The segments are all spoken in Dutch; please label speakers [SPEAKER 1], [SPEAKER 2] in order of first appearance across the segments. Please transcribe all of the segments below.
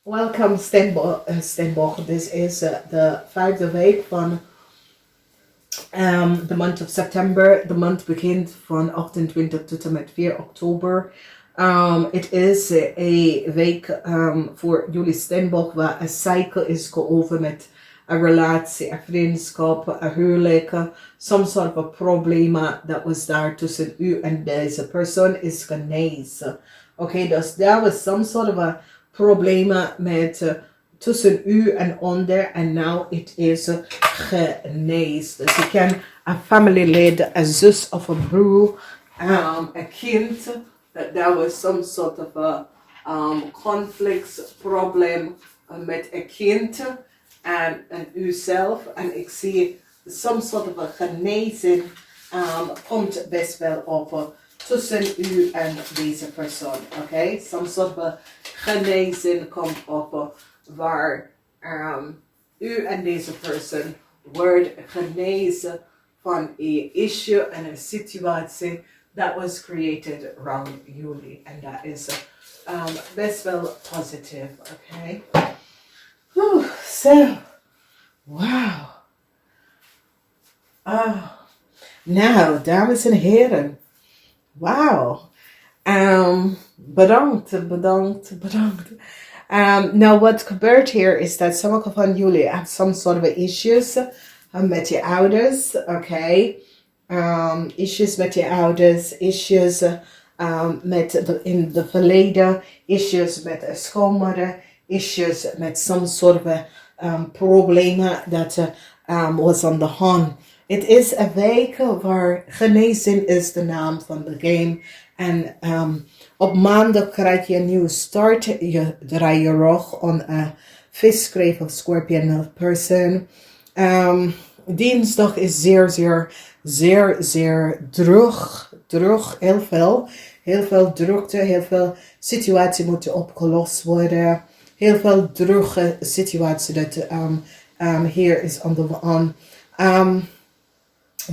[SPEAKER 1] Welcome Steenbok. This is the vijfde week van the month of September. De maand begint van 28 tot en met 4 oktober. Het is een week voor jullie Steenbok waar een cycle is geover met een relatie, een vriendschap, een huwelijk. Some sort of a problema dat was daar tussen u en deze persoon is genezen. Oké, dus there was some sort of a problema met tussen u en onder en now it is geneesd. Dus je kan een familielid, een zus of een broer, een kind, that there was some sort of a conflict problem met een kind en uzelf. En ik zie some sort of a genezing komt best wel op tussen u en deze persoon. Oké, some sort of a genezing komt op waar u en deze persoon wordt genezen van een issue en een situatie that was created around jullie. En dat is best wel positief. Oké. So, wow. Nou, dames en heren. Wauw. Bedankt. Now what gebeurt hier is dat sommige van jullie have some sort of issues met je ouders, oké. Issues met je ouders, issues in the verleden, issues met een schoonmoeder, issues met some sort of problemen dat was on the hand. Het is een week waar genezing is de naam van de game. En op maandag krijg je een nieuwe start. Je draai je rug on a fish, grave of scorpion person. Dinsdag is zeer druk. Heel veel drukte, heel veel situaties moeten opgelost worden. Heel veel drukke situatie dat hier is on.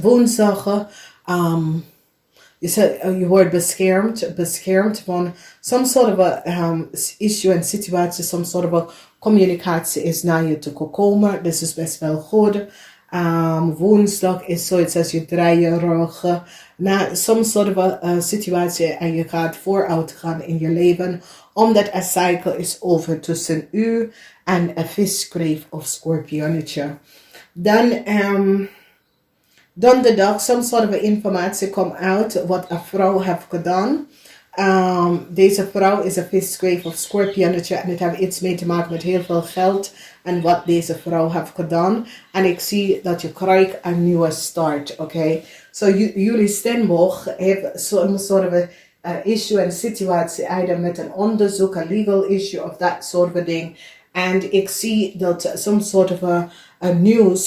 [SPEAKER 1] Woensdag, je wordt beschermd van some sort of a issue en situatie, some sort of a communicatie is naar je toe gekomen. Dus is best wel goed. Woensdag is zoiets als je draai je rug naar some sort of a situatie en je gaat vooruit gaan in je leven. Omdat een cycle is over tussen u en een visgrave of scorpionnetje. Dan donderdag, some sort of informatie komt uit wat een vrouw heeft gedaan. Deze vrouw is een visgrave of scorpionnetje en het heeft iets mee te maken met heel veel geld en wat deze vrouw heeft gedaan. En ik zie dat je krijgt een nieuwe start, oké. So jullie Steenbok heeft some sort of a issue en situatie, either met een onderzoek, een legal issue of that sort of ding. En ik zie dat some sort of a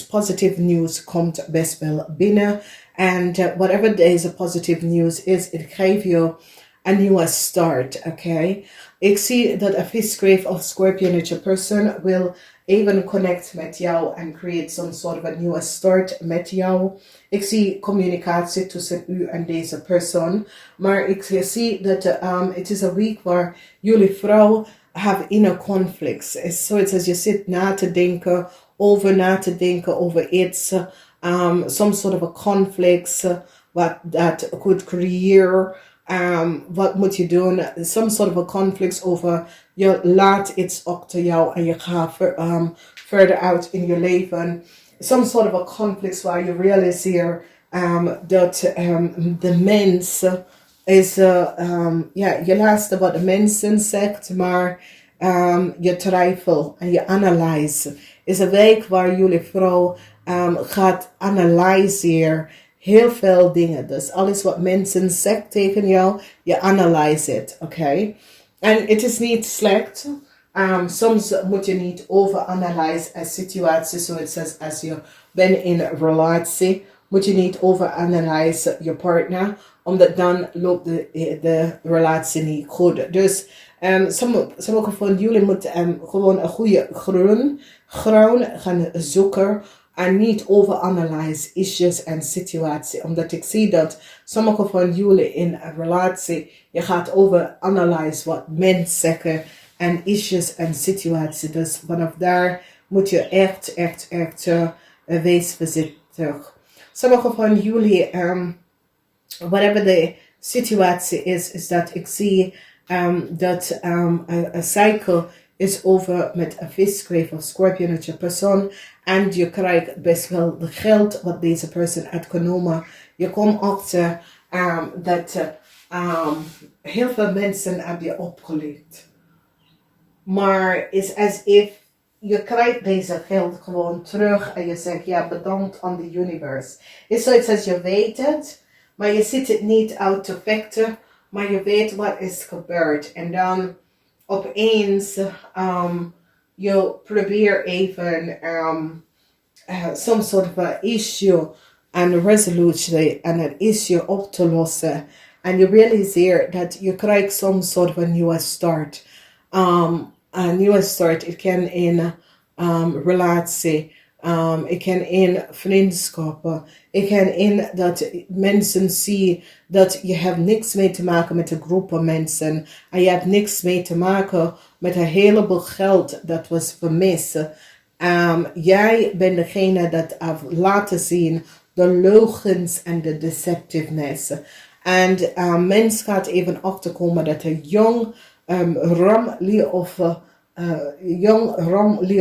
[SPEAKER 1] positive news komt best wel binnen. And whatever deze positive news is, it geeft je een nieuwe start, oké. Ik zie dat een visgrave of scorpionnetje person wil even connect met jou en create some sort of a nieuwe start met jou. Ik zie communicatie tussen u en deze persoon. Maar ik zie dat het is een week waar jullie vrouw have inner conflicts. It's zoiets als je zit na te denken over iets. Some sort of a conflicts what that could create. Wat moet je doen? Some sort of a conflicts over je laat iets achter jou en je gaat verder uit in je leven. Some sort of a conflicts waar je realiseert dat de mens is, je luistert wat de mensen zegt, maar je twijfelt en je analyse. Is een week waar jullie vrouw gaat analyseren heel veel dingen. Dus alles wat mensen zeggen tegen jou, je analyse het, oké? En het is niet slecht. Soms moet je niet overanalyse een situatie, zoals als je bent in een relatie, moet je niet overanalyse je partner, omdat dan loopt de relatie niet goed. Dus sommige van jullie moeten gewoon een goede groen gaan zoeken en niet overanalyse issues en situaties. Omdat ik zie dat sommige van jullie in een relatie, je gaat overanalyse wat mensen zeggen en issues en situaties. Dus vanaf daar moet je echt wees voorzichtig. Sommigen van jullie, whatever de situatie is dat ik zie dat een cycle is over met een viskreef of scorpionetje persoon. En je krijgt best wel de geld wat deze persoon heeft genomen. Je komt achter dat heel veel mensen hebben je opgelicht. Maar is as if je krijgt deze geld gewoon terug en je zegt ja bedankt aan de universe. Is zoiets als je weet het, maar je zit het niet uit te vechten, maar je weet wat is gebeurd. En dan opeens je probeert even some sort of a issue en resolutie en een issue op te lossen. En je realiseert dat je krijgt some sort of a nieuwe start. Een nieuwe start. Het kan in relatie. Ik kan in vriendschappen. Ik kan in dat mensen zien dat je hebt niks mee te maken met een groep mensen. En je hebt niks mee te maken met een heleboel geld dat was vermist. Jij bent degene dat heeft laten zien de leugens en de deceptiveness. En mens gaat even achterkomen dat een jong ramlie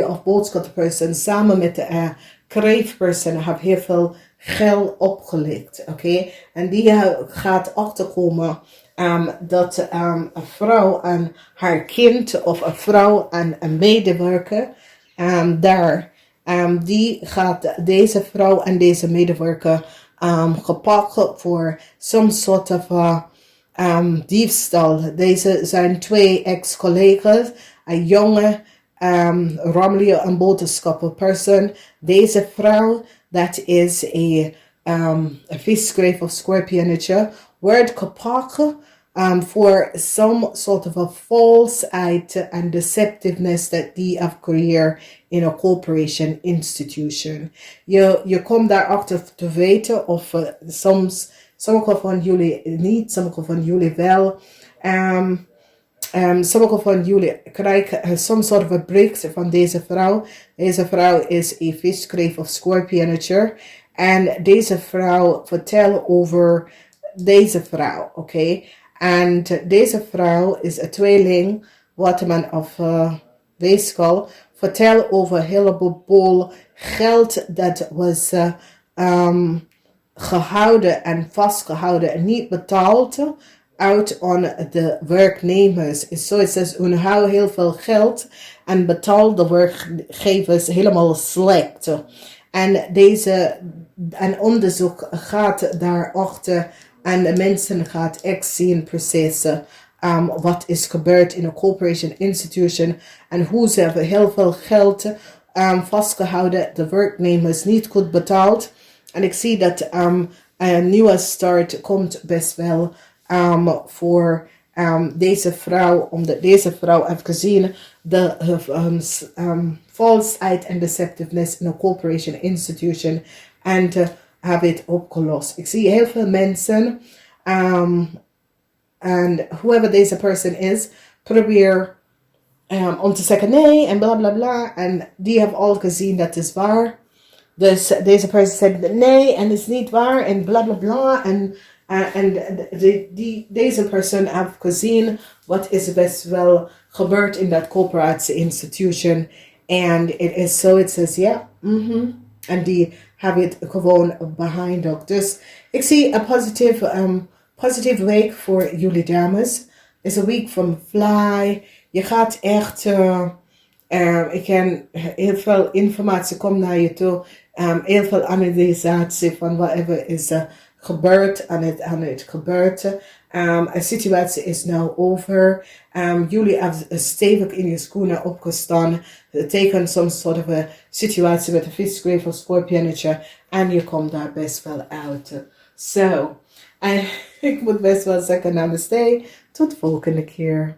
[SPEAKER 1] of boodschapperson samen met de kreefperson heeft heel veel geld opgelegd. Oké? En die gaat achterkomen dat een vrouw en haar kind of een vrouw en een medewerker die gaat deze vrouw en deze medewerker gepakt voor some sort of diefstal. Deze zijn 2 ex-collega's, een jonge rammelige en boodschapperperson. Deze vrouw, dat is een viskreef of scorpionetje, wordt gepakt for some sort of a falseheid and deceptiveness that die have creëerd in a corporation institution. Je komt daarachter te weten of sommige van jullie niet, sommige van jullie wel. Sommige van jullie krijgen some sort of a break van deze vrouw. Deze vrouw is een viskreef of scorpionetje. En deze vrouw vertelt over deze vrouw, oké? En deze vrouw is een tweeling, waterman of weeskal. Vertel over een heleboel geld dat was gehouden en vastgehouden en niet betaald uit aan de werknemers. Is zoiets als hun houden heel veel geld en betaal de werkgevers helemaal slecht. En een onderzoek gaat daarachter en de mensen gaat echt zien precies wat is gebeurd in een corporation institution en hoe ze hebben heel veel geld vastgehouden, de werknemers niet goed betaald. En ik zie dat een nieuwe start komt best wel voor deze vrouw, omdat deze vrouw heeft gezien de falseheid en deceptiveness in een corporation institution en hebben het opgelost. Ik zie heel veel mensen en whoever deze person is, probeer om te zeggen nee en bla bla bla. En die hebben al gezien dat is waar. Dus deze person zegt nee en het is niet waar en bla bla bla. En deze person heeft gezien wat is best wel gebeurd in dat corporatie institution. En het is zo, het says ja. En die hebben het gewoon behind ook. Dus ik zie een positieve week voor jullie dames. Is een week from fly. Je gaat echt, ik kan heel veel informatie komen naar je toe. Heel veel analysatie van whatever is gebeurd en het gebeurt. Een situatie is nu over. Jullie hebben stevig in je schoenen opgestaan. Tegen some sort of a situatie met een visgrave of scorpionetje. En je komt daar best wel uit. En ik moet best wel zeggen namaste. Tot de volgende keer.